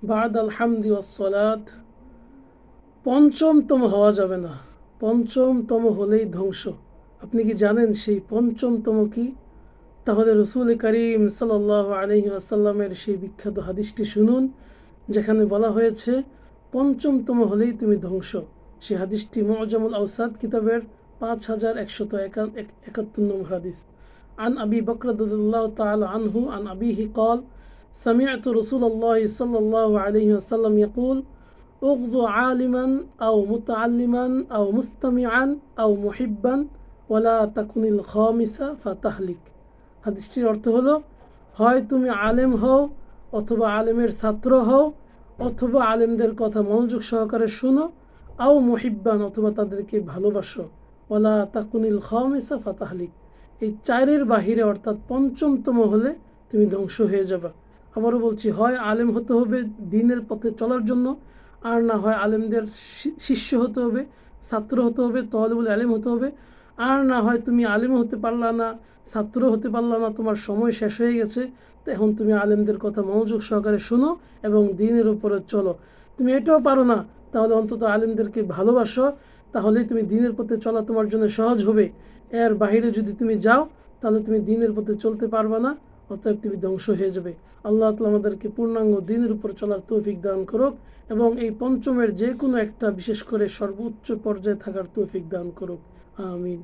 বাদাল হামদি ওয়াসসালাত। পঞ্চমতম হওয়া যাবে না, পঞ্চমতম হলেই ধ্বংস। আপনি কি জানেন সেই পঞ্চমতম কি? তাহলে রসুল করিম সাল্লাল্লাহু আলাইহি ওয়াসাল্লামের সেই বিখ্যাত হাদিসটি শুনুন, যেখানে বলা হয়েছে পঞ্চমতম হলেই তুমি ধ্বংস। সেই হাদিসটি মুআজামুল আওসাত কিতাবের 5171 নম্বর হাদিস। আন আবি বকর রাদিয়াল্লাহু তাআলা আনহু আন আবিহি قال سمعت رسول الله صلى الله عليه وسلم يقول اغض عالما أو متعلما أو مستمعا أو محبا ولا تكن الخامسة فتهلك। হাদিসটির অর্থ হলো, হয় তুমি আলেম হও অথবা আলেমের ছাত্র হও অথবা আলেমদের কথা মনোযোগ সহকারে শোনো, আও মুহিব্বান অথবা তাদেরকে ভালোবাসো, ওয়ালা তাকুনিল খামিসা ফাতাহলিক। এই চারের বাহিরে অর্থাৎ পঞ্চমতম হলে তুমি ধ্বংস হয়ে যাবে। আবারও বলছি, হয় আলেম হতে হবে দ্বীনের পথে চলার জন্য, আর না হয় আলেমদের শিষ্য হতে হবে, ছাত্র হতে হবে, তালিবুল ইলম হতে হবে, আর না হয় তুমি আলেম হতে পারলা না, ছাত্র হতে পারলা না, তোমার সময় শেষ হয়ে গেছে, তো এখন তুমি আলেমদের কথা মনোযোগ সহকারে শোনো এবং দ্বীনের উপরে চলো। তুমি এটাও পারো না, তাহলে অন্তত আলেমদেরকে ভালোবাসো, তাহলেই তুমি দ্বীনের পথে চলা তোমার জন্য সহজ হবে। এর বাইরে যদি তুমি যাও তাহলে তুমি দ্বীনের পথে চলতে পারবে না, অতএব তুমি ধ্বংস হয়ে যাবে। আল্লাহ তাআলা আমাদেরকে পূর্ণাঙ্গ দ্বীনের উপর চলার তৌফিক দান করুক এবং এই পঞ্চমের যে কোনো একটা, বিশেষ করে সর্বোচ্চ পর্যায়ে থাকার তৌফিক দান করুক। আমিন।